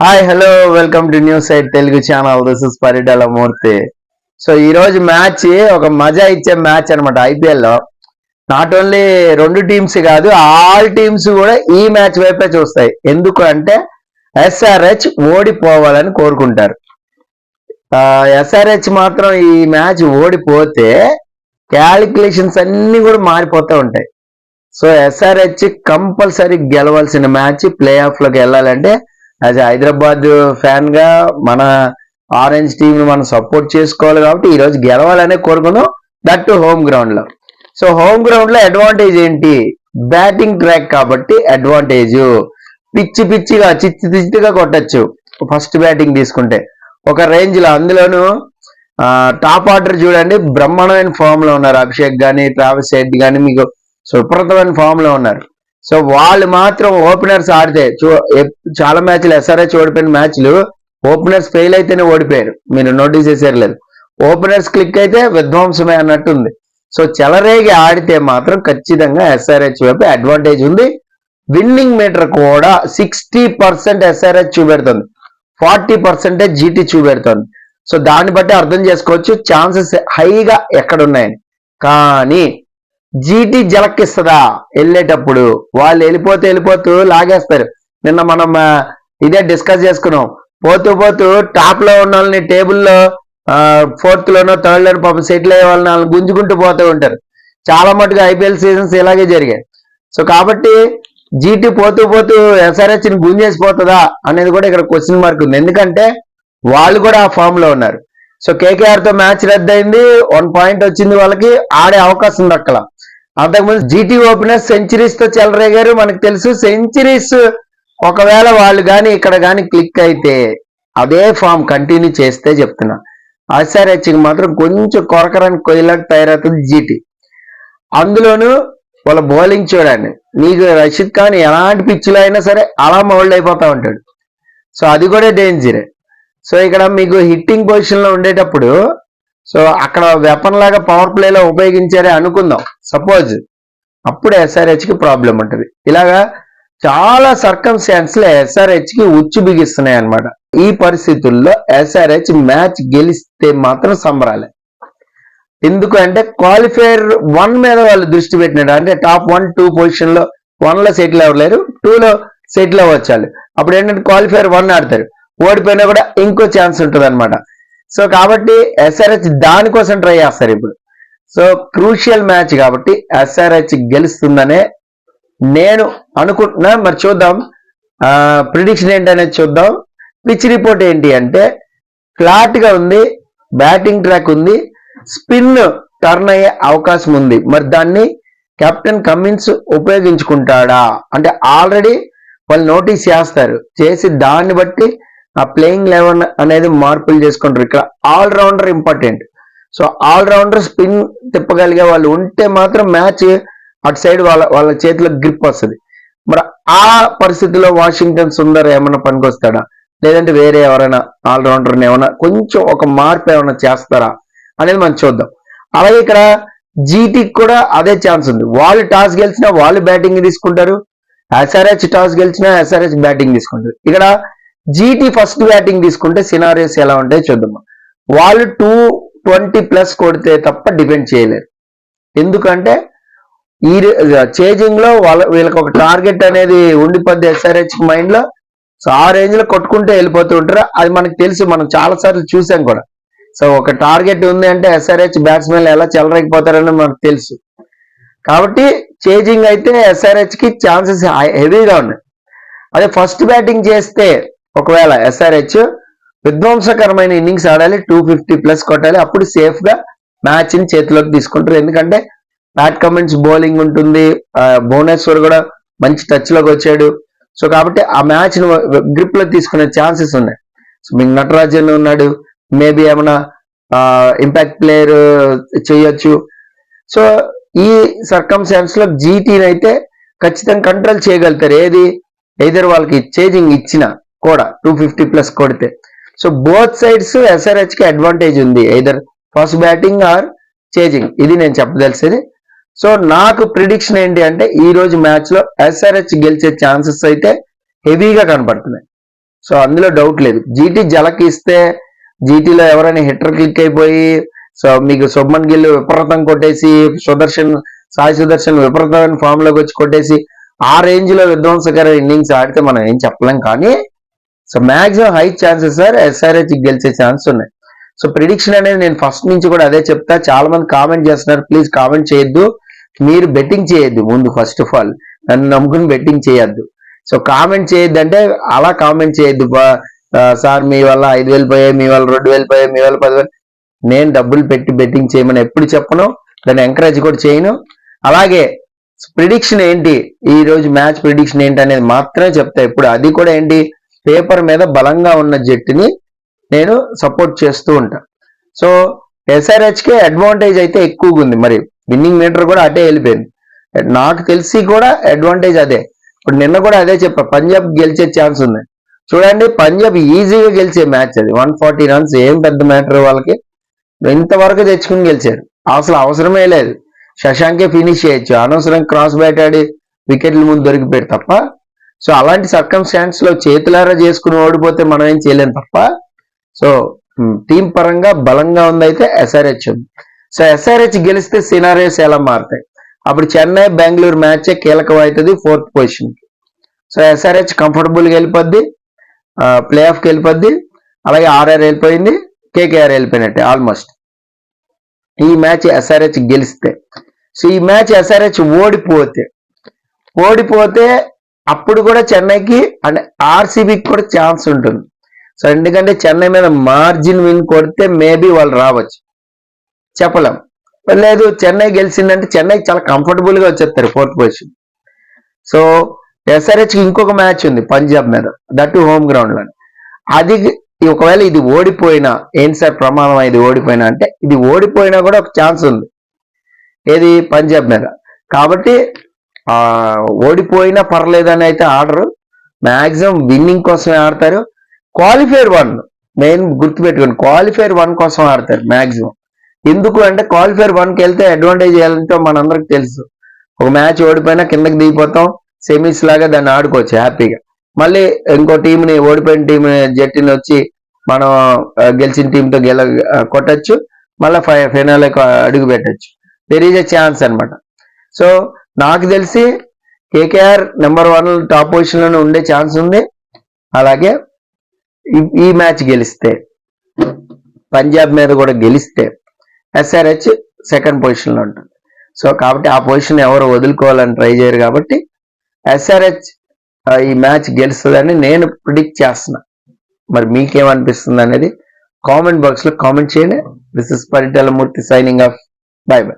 Hi hello welcome to news side Telugu channel. This is Paritala Murthy. So ఈ రోజు match ఒక మజా ఇచ్చే మ్యాచ్ అనమాట. ఐపీఎల్ లో నాట్ ఓన్లీ రెండు టీమ్స్ కాదు, ఆల్ టీమ్స్ కూడా ఈ మ్యాచ్ వైపే చూస్తాయి. ఎందుకు అంటే ఎస్ఆర్హెచ్ ఓడిపోవాలని కోరుకుంటారు. ఎస్ఆర్హెచ్ మాత్రం ఈ మ్యాచ్ ఓడిపోతే క్యాలిక్యులేషన్స్ అన్ని కూడా మారిపోతూ ఉంటాయి. సో ఎస్ఆర్హెచ్ కంపల్సరీ గెలవాల్సిన మ్యాచ్, ప్లే ఆఫ్ లోకి వెళ్ళాలంటే యాజ్ హైదరాబాద్ ఫ్యాన్ గా మన ఆరెంజ్ టీమ్ ని మనం సపోర్ట్ చేసుకోవాలి. కాబట్టి ఈ రోజు గెలవాలనే కోరుకుందాం, దట్ హోమ్ గ్రౌండ్ లో. సో హోమ్ గ్రౌండ్ లో అడ్వాంటేజ్ ఏంటి? బ్యాటింగ్ ట్రాక్ కాబట్టి అడ్వాంటేజ్. పిచ్చిగా చిచ్చిగా కొట్టచ్చు ఫస్ట్ బ్యాటింగ్ తీసుకుంటే ఒక రేంజ్ లో. అందులోనూ టాప్ ఆర్డర్ చూడండి, బ్రహ్మాండమైన ఫామ్ లో ఉన్నారు. అభిషేక్ గానీ, ట్రావిస్ హెడ్ గానీ మీకు సుప్రతమైన ఫామ్ లో ఉన్నారు. సో వాళ్ళు మాత్రం ఓపెనర్స్ ఆడితే చాలా మ్యాచ్లు ఎస్ఆర్హెచ్ ఓడిపోయిన మ్యాచ్లు ఓపెనర్స్ ఫెయిల్ అయితేనే ఓడిపోయారు. మీరు నోటీస్ చేసారు లేదు? ఓపెనర్స్ క్లిక్ అయితే విధ్వంసమే అన్నట్టుంది. సో చెలరేగి ఆడితే మాత్రం ఖచ్చితంగా ఎస్ఆర్హెచ్ వైపు అడ్వాంటేజ్ ఉంది. విన్నింగ్ మీటర్ కూడా 60% ఎస్ఆర్హెచ్ చూపెడుతుంది, 40% జీటీ చూపెడుతుంది. సో దాన్ని బట్టి అర్థం చేసుకోవచ్చు ఛాన్సెస్ హైగా ఎక్కడున్నాయని. కానీ జీటీ జలక్కిస్తుందా? వెళ్ళేటప్పుడు వాళ్ళు వెళ్ళిపోతూ లాగేస్తారు. నిన్న మనం ఇదే డిస్కస్ చేసుకున్నాం. పోతూ టాప్ లో ఉన్న వాళ్ళని టేబుల్లో ఫోర్త్ లోనో థర్డ్ లోనో పాపం సెటిల్ అయ్యే వాళ్ళని గుంజుకుంటూ పోతూ ఉంటారు. చాలా మటుకు ఐపీఎల్ సీజన్స్ ఇలాగే జరిగాయి. సో కాబట్టి జీటీ పోతూ ఎస్ఆర్హెచ్ ని గుంజేసిపోతుందా అనేది కూడా ఇక్కడ క్వశ్చన్ మార్క్ ఉంది. ఎందుకంటే వాళ్ళు కూడా ఆ ఫామ్ లో ఉన్నారు. సో కేకేఆర్ తో మ్యాచ్ రద్దయింది, 1 పాయింట్ వచ్చింది, వాళ్ళకి ఆడే అవకాశం దక్కల. అంతకుముందు జీటీ ఓపెనర్ సెంచరీస్ తో చెలరేగారు. మనకు తెలుసు సెంచరీస్ ఒకవేళ వాళ్ళు కానీ ఇక్కడ కానీ క్లిక్ అయితే అదే ఫామ్ కంటిన్యూ చేస్తే చెప్తున్నా ఎస్ఆర్హెచ్ కి మాత్రం కొంచెం కొరకరాని కొయ్యలాగా తయారవుతుంది జీటీ. అందులోనూ వాళ్ళ బౌలింగ్ చూడండి, మీకు రషీద్ ఖాన్ ఎలాంటి పిచ్చులో అయినా సరే అలా మౌల్డ్ అయిపోతా ఉంటాడు. సో అది కూడా డేంజరే. సో ఇక్కడ మీకు హిట్టింగ్ పొజిషన్ లో ఉండేటప్పుడు సో అక్కడ వెపన్ లాగా పవర్ ప్లేలో ఉపయోగించారే అనుకుందాం సపోజ్, అప్పుడు ఎస్ఆర్హెచ్ కి ప్రాబ్లం ఉంటుంది. ఇలాగా చాలా సర్కమ్స్టాన్స్ లో ఎస్ఆర్హెచ్ కి ఉచ్చు బిగిస్తున్నాయి అనమాట. ఈ పరిస్థితుల్లో ఎస్ఆర్హెచ్ మ్యాచ్ గెలిస్తే మాత్రం సంబరాలే. ఎందుకు అంటే క్వాలిఫైర్ 1 మీద వాళ్ళు దృష్టి పెట్టినాడు. అంటే టాప్ 1, 2 పొజిషన్ లో 1 లో సెటిల్ అవ్వలేరు, 2 లో సెటిల్ అవ్వచ్చు. అప్పుడు ఏంటంటే క్వాలిఫైర్ 1 ఆడతారు, ఓడిపోయినా కూడా ఇంకో ఛాన్స్ ఉంటుంది అనమాట. సో కాబట్టి ఎస్ఆర్హెచ్ దానికోసం ట్రై చేస్తారు ఇప్పుడు. సో క్రూషియల్ మ్యాచ్ కాబట్టి ఎస్ఆర్హెచ్ గెలుస్తుందనే నేను అనుకుంటున్నా. మరి చూద్దాం ప్రిడిక్షన్ ఏంటనేది చూద్దాం. పిచ్ రిపోర్ట్ ఏంటి అంటే ఫ్లాట్ గా ఉంది, బ్యాటింగ్ ట్రాక్ ఉంది, స్పిన్ టర్న్ అయ్యే అవకాశం ఉంది. మరి దాన్ని కెప్టెన్ కమిన్స్ ఉపయోగించుకుంటాడా అంటే ఆల్రెడీ వాళ్ళు నోటీస్ చేస్తారు, చేసి దాన్ని బట్టి ఆ ప్లేయింగ్ 11 అనేది మార్పులు చేసుకుంటారు. ఇక్కడ allrounder important. So allrounder spin తిప్పగలిగే వాళ్ళు ఉంటే మాత్రం మ్యాచ్ అటు సైడ్ వాళ్ళ చేతిలో గ్రిప్ వస్తుంది. మరి ఆ పరిస్థితిలో వాషింగ్టన్ సుందర్ ఏమైనా పనికొస్తాడా, లేదంటే వేరే ఎవరైనా ఆల్రౌండర్ని ఏమైనా కొంచెం ఒక మార్పు ఏమైనా చేస్తారా అనేది మనం చూద్దాం. అలాగే ఇక్కడ జీటీకి కూడా అదే ఛాన్స్ ఉంది. వాళ్ళు టాస్ గెలిచినా వాళ్ళు బ్యాటింగ్ తీసుకుంటారు, ఎస్ఆర్హెచ్ టాస్ గెలిచినా ఎస్ఆర్హెచ్ బ్యాటింగ్ తీసుకుంటారు. ఇక్కడ జీటీ ఫస్ట్ బ్యాటింగ్ తీసుకుంటే సినారియోస్ ఎలా ఉంటాయో చూద్దాం. వాళ్ళు 220+ కొడితే తప్ప డిఫెండ్ చేయలేరు. ఎందుకంటే ఈ చేజింగ్ లో వీళ్ళకి ఒక టార్గెట్ అనేది ఉండిపోద్ది ఎస్ఆర్హెచ్ మైండ్ లో. సో ఆ రేంజ్ లో కొట్టుకుంటే వెళ్ళిపోతూ ఉంటారు. అది మనకు తెలుసు, మనం చాలా సార్లు చూసాం కూడా. సో ఒక టార్గెట్ ఉంది అంటే ఎస్ఆర్హెచ్ బ్యాట్స్మెన్ ఎలా చెలరైపోతారని మనకు తెలుసు. కాబట్టి చేజింగ్ అయితే ఎస్ఆర్హెచ్ కి ఛాన్సెస్ హెవీగా ఉన్నాయి. అదే ఫస్ట్ బ్యాటింగ్ చేస్తే ఒకవేళ ఎస్ఆర్హెచ్ విధ్వంసకరమైన ఇన్నింగ్స్ ఆడాలి, 250+ కొట్టాలి. అప్పుడు సేఫ్ గా మ్యాచ్ ని చేతిలోకి తీసుకుంటారు. ఎందుకంటే ప్యాట్ కమిన్స్ బౌలింగ్ ఉంటుంది, భువనేశ్వర్ కూడా మంచి టచ్ లోకి వచ్చాడు. సో కాబట్టి ఆ మ్యాచ్ ను గ్రిప్ లో తీసుకునే ఛాన్సెస్ ఉన్నాయి. సో మీకు నటరాజన్ ఉన్నాడు, మేబీ ఏమైనా ఇంపాక్ట్ ప్లేయర్ చేయొచ్చు. సో ఈ సర్కమ్స్టాన్స్ లో జీటీని అయితే ఖచ్చితంగా కంట్రోల్ చేయగలుగుతారు. ఏది ఎయిదర్ వాళ్ళకి చేజింగ్ ఇచ్చినా కూడా 250+ కొడితే. సో బోత్ సైడ్స్ ఎస్ఆర్హెచ్ కి అడ్వాంటేజ్ ఉంది, either first batting are chasing. ఇది నేను చెప్పదలిసేది. సో నాకు ప్రిడిక్షన్ ఏంటి అంటే ఈ రోజు మ్యాచ్ లో ఎస్ఆర్హెచ్ గెలిచే ఛాన్సెస్ అయితే హెవీగా కనపడుతున్నాయి. సో అందులో డౌట్ లేదు. జీటీ జలకి ఇస్తే జీటీలో ఎవరైనా హిట్టర్ క్లిక్ అయిపోయి సో మీకు శుభ్మన్ గిల్ విపరీతం కొట్టేసి సాయి సుదర్శన్ విపరీతమైన ఫామ్ లోకి వచ్చి కొట్టేసి ఆ రేంజ్ లో విధ్వంసకర ఇన్నింగ్స్ ఆడితే మనం ఏం చెప్పలేం. కానీ so maximum high chances sir SRH గెలిచే ఛాన్స్ ఉన్నాయి. సో ప్రిడిక్షన్ అనేది నేను ఫస్ట్ నుంచి కూడా అదే చెప్తా. చాలా మంది కామెంట్ చేస్తున్నారు, ప్లీజ్ కామెంట్ చేయొద్దు, మీరు బెట్టింగ్ చేయొద్దు. ముందు ఫస్ట్ ఆఫ్ ఆల్ నన్ను నమ్ముకుని బెట్టింగ్ చేయొద్దు. సో కామెంట్ చేయొద్దు అంటే అలా కామెంట్ చేయొద్దు, సార్ మీ వల్ల 5,000 పోయాయి, మీ వల్ల 2,000 పోయాయి, మీ వల్ల 10,000. నేను డబ్బులు పెట్టి బెట్టింగ్ చేయమని ఎప్పుడు చెప్పను, దాన్ని ఎంకరేజ్ కూడా చేయను. అలాగే ప్రిడిక్షన్ ఏంటి, ఈ రోజు మ్యాచ్ ప్రిడిక్షన్ ఏంటి అనేది మాత్రమే చెప్తా ఎప్పుడు. అది కూడా ఏంటి, పేపర్ మీద బలంగా ఉన్న జట్టుని నేను సపోర్ట్ చేస్తూ ఉంటా. సో ఎస్ఆర్హెచ్ కే అడ్వాంటేజ్ అయితే ఎక్కువగా ఉంది. మరి విన్నింగ్ మీటర్ కూడా అటే వెళ్ళిపోయింది. నాకు తెలిసి కూడా అడ్వాంటేజ్ అదే. ఇప్పుడు నిన్న కూడా అదే చెప్పా, పంజాబ్ గెలిచే ఛాన్స్ ఉంది. చూడండి, పంజాబ్ ఈజీగా గెలిచే మ్యాచ్ అది. 140 రన్స్ ఏం పెద్ద మ్యాటర్, వాళ్ళకి ఇంతవరకు తెచ్చుకుని గెలిచారు. అసలు అవసరమే లేదు, శశాంకే ఫినిష్ చేయొచ్చు, అనవసరం క్రాస్ బ్యాట్ ఆడి వికెట్ల ముందు దొరికిపోయారు తప్ప. సో అలాంటి సర్కమ్స్టాన్స్ లో చేతులారా చేసుకుని ఓడిపోతే మనం ఏం చేయలేం తప్ప. సో టీం పరంగా బలంగా ఉందైతే ఎస్ఆర్హెచ్ ఉంది. సో ఎస్ఆర్హెచ్ గెలిస్తే సినారియోస్ ఎలా మారుతాయి, అప్పుడు చెన్నై బెంగళూరు మ్యాచే కీలకం అవుతుంది 4th పొజిషన్ కి. సో ఎస్ఆర్హెచ్ కంఫర్టబుల్ గా వెళ్ళిపోద్ది, ప్లే ఆఫ్ కి వెళ్ళిపోద్ది. అలాగే ఆర్ఆర్ వెళ్ళిపోయింది, కేకేఆర్ వెళ్ళిపోయినట్టే ఆల్మోస్ట్ ఈ మ్యాచ్ ఎస్ఆర్హెచ్ గెలిస్తే. సో ఈ మ్యాచ్ ఎస్ఆర్హెచ్ ఓడిపోతే అప్పుడు కూడా చెన్నైకి అంటే ఆర్సీబీకి కూడా ఛాన్స్ ఉంటుంది. సో ఎందుకంటే చెన్నై మీద మార్జిన్ విన్ కొడితే మేబీ వాళ్ళు రావచ్చు, చెప్పలేం. లేదు చెన్నై గెలిచిందంటే చెన్నై చాలా కంఫర్టబుల్ గా వచ్చేస్తారు 4th పొజిషన్. సో ఎస్ఆర్హెచ్ ఇంకొక మ్యాచ్ ఉంది పంజాబ్ మీద, దట్ హోమ్ గ్రౌండ్ లో. అది ఒకవేళ ఇది ఓడిపోయినా ఏంటి సార్ ప్రమాదం, ఇది ఓడిపోయినా అంటే ఇది ఓడిపోయినా కూడా ఒక ఛాన్స్ ఉంది, ఏది పంజాబ్ మీద. కాబట్టి ఓడిపోయినా పర్లేదని అయితే ఆడరు, మాక్సిమం విన్నింగ్ కోసమే ఆడతారు. క్వాలిఫైర్ 1 మెయిన్ గుర్తుపెట్టుకోండి, క్వాలిఫైర్ 1 కోసం ఆడతారు మాక్సిమం. ఎందుకు అంటే క్వాలిఫైర్ 1కి వెళ్తే అడ్వాంటేజ్ ఏంటో మనందరికి తెలుసు. ఒక మ్యాచ్ ఓడిపోయినా కిందకి దిగిపోతాం, సెమీస్ లాగా దాన్ని ఆడుకోవచ్చు హ్యాపీగా. మళ్ళీ ఇంకో టీంని, ఓడిపోయిన టీం జట్టుని వచ్చి మనం గెలిచిన టీంతో కొట్టచ్చు, మళ్ళీ ఫైనల్ అడుగు పెట్టచ్చు. దెర్ ఈజ్ ఎ ఛాన్స్ అనమాట. సో నాకు తెలిసి కేకేఆర్ నెంబర్ 1 టాప్ పొజిషన్ లోనే ఉండే ఛాన్స్ ఉంది. అలాగే ఈ మ్యాచ్ గెలిస్తే, పంజాబ్ మీద కూడా గెలిస్తే ఎస్ఆర్హెచ్ 2nd పొజిషన్ లో ఉంటుంది. సో కాబట్టి ఆ పొజిషన్ ఎవరు వదులుకోవాలని ట్రై చేయరు. కాబట్టి ఎస్ఆర్హెచ్ ఈ మ్యాచ్ గెలుస్తుందని నేను ప్రిడిక్ట్ చేస్తున్నా. మరి మీకేమనిపిస్తుంది అనేది కామెంట్ బాక్స్ లో కామెంట్ చేయండి. This is Paritala Murthy signing off. By by.